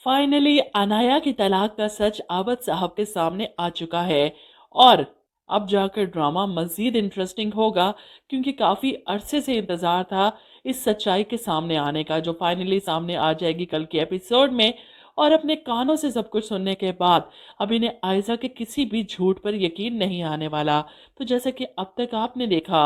Finally Anaya की तलाक का सच आबद साहब के सामने आ चुका है। और अब जाकर ड्रामा मजीद इंटरेस्टिंग होगा, क्योंकि काफी अरसे से इंतजार था इस सच्चाई के सामने आने का, जो फाइनली सामने आ जाएगी कल के एपिसोड में। और अपने कानों से सब कुछ सुनने के बाद अब इन्हें आयजा के किसी भी झूठ पर यकीन नहीं आने वाला। तो जैसे कि अब तक आपने देखा,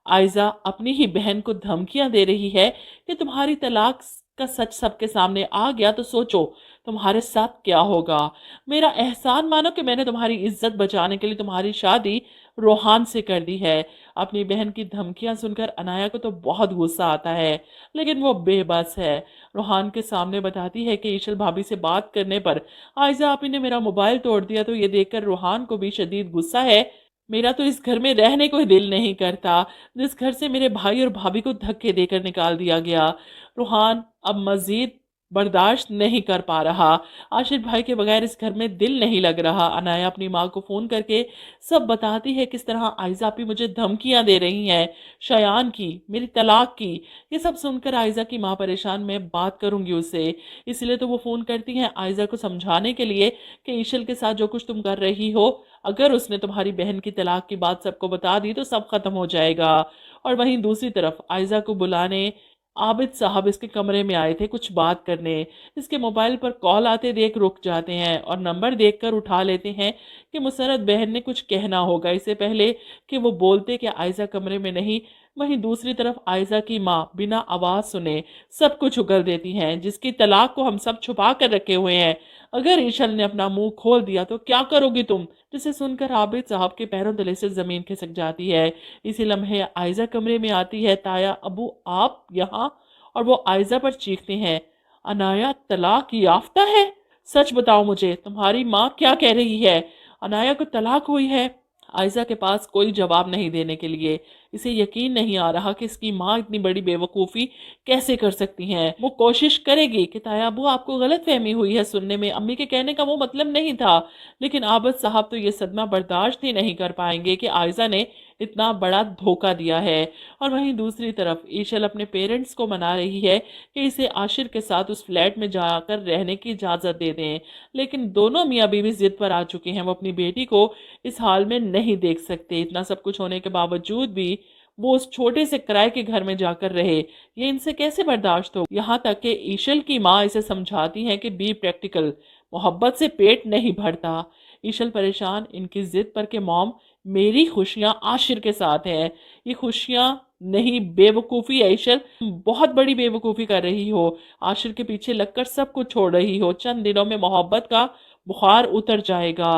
आयजा अपनी ही बहन को धमकियां दे रही है कि तुम्हारी तलाक का सच सबके सामने आ गया तो सोचो तुम्हारे साथ क्या होगा। मेरा एहसान मानो कि मैंने तुम्हारी इज्जत बचाने के लिए तुम्हारी शादी रोहान से कर दी है। अपनी बहन की धमकियां सुनकर अनाया को तो बहुत गुस्सा आता है, लेकिन वो बेबस है। रोहान के सामने बताती है कि ईशल भाभी से बात करने पर आयजा आपी ने मेरा मोबाइल तोड़ दिया। तो ये देखकर रोहान को भी शदीद गुस्सा है। मेरा तो इस घर में रहने को ही दिल नहीं करता, जिस घर से मेरे भाई और भाभी को धक्के देकर निकाल दिया गया। रूहान अब मजीद बर्दाश्त नहीं कर पा रहा। आशिर भाई के बगैर इस घर में दिल नहीं लग रहा। अनाया अपनी माँ को फोन करके सब बताती है किस तरह आयजा भी मुझे धमकियां दे रही हैं, शयान की, मेरी तलाक की। ये सब सुनकर आयजा की माँ परेशान, मैं बात करूंगी उससे। इसलिए तो वो फोन करती हैं आयजा को समझाने के लिए कि ईशल के साथ जो कुछ तुम कर रही हो, अगर उसने तुम्हारी बहन की तलाक की बात सबको बता दी तो सब खत्म हो जाएगा। और वहीं दूसरी तरफ आयजा को बुलाने आबिद साहब इसके कमरे में आए थे कुछ बात करने। इसके मोबाइल पर कॉल आते देख रुक जाते हैं और नंबर देखकर उठा लेते हैं कि मुसरत बहन ने कुछ कहना होगा, इससे पहले कि वो बोलते कि आयजा कमरे में नहीं। वहीं दूसरी तरफ आयजा की माँ बिना आवाज सुने सब कुछ उगल देती हैं, जिसकी तलाक को हम सब छुपा कर रखे हुए हैं। अगर ईशल ने अपना मुंह खोल दिया तो क्या करोगी तुम। जिसे सुनकर आबिद साहब के पैरों तले से जमीन खिसक जाती है। इसी लम्हे आयजा कमरे में आती है। ताया अबू आप यहाँ। और वो आयजा पर चीखते हैं, अनाया तलाक याफ्ता है? सच बताओ मुझे, तुम्हारी माँ क्या कह रही है? अनाया को तलाक हुई है? आयजा के पास कोई जवाब नहीं देने के लिए। इसे यकीन नहीं आ रहा कि इसकी माँ इतनी बड़ी बेवकूफ़ी कैसे कर सकती हैं। वो कोशिश करेगी कि ताया अबू आपको गलत फहमी हुई है, सुनने में अम्मी के कहने का वो मतलब नहीं था। लेकिन आबद साहब तो ये सदमा बर्दाश्त ही नहीं कर पाएंगे कि आयजा ने इतना बड़ा धोखा दिया है। और वहीं दूसरी तरफ ईशल अपने पेरेंट्स को मना रही है कि इसे आशिर के साथ उस फ्लैट में जाकर रहने की इजाज़त दे दें। लेकिन दोनों मियाँ बीवी जिद पर आ चुके हैं, वो अपनी बेटी को इस हाल में नहीं देख सकते। इतना सब कुछ होने के बावजूद भी वो उस छोटे से किराए के घर में जाकर रहे, ये इनसे कैसे बर्दाश्त हो। यहाँ तक कि ईशल की माँ इसे समझाती है कि बी प्रैक्टिकल, मोहब्बत से पेट नहीं भरता। ईशल परेशान इनकी जिद पर कि मॉम मेरी खुशियां आशिर के साथ है, ये खुशियां नहीं बेवकूफ़ी है। ईशल बहुत बड़ी बेवकूफ़ी कर रही हो, आशिर के पीछे लगकर सब कुछ छोड़ रही हो। चंद दिनों में मोहब्बत का बुखार उतर जाएगा।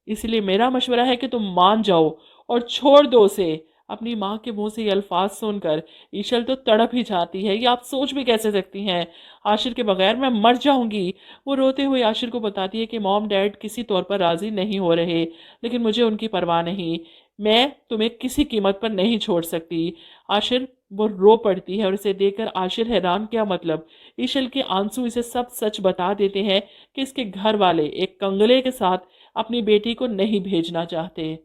इसलिए मेरा मशवरा है कि तुम मान जाओ और छोड़ दो उसे। अपनी माँ के मुंह से ये अल्फाज सुनकर ईशल तो तड़प ही जाती है। ये आप सोच भी कैसे सकती हैं, आशिर के बगैर मैं मर जाऊंगी। वो रोते हुए आशिर को बताती है कि मॉम डैड किसी तौर पर राजी नहीं हो रहे, लेकिन मुझे उनकी परवाह नहीं, मैं तुम्हें किसी कीमत पर नहीं छोड़ सकती। आशिर वो रो पड़ती है और इसे देखकर आशिर हैरान, क्या मतलब। ईशल के आंसू इसे सब सच बता देते हैं कि इसके घर वाले एक कंगले के साथ अपनी बेटी को नहीं भेजना चाहते।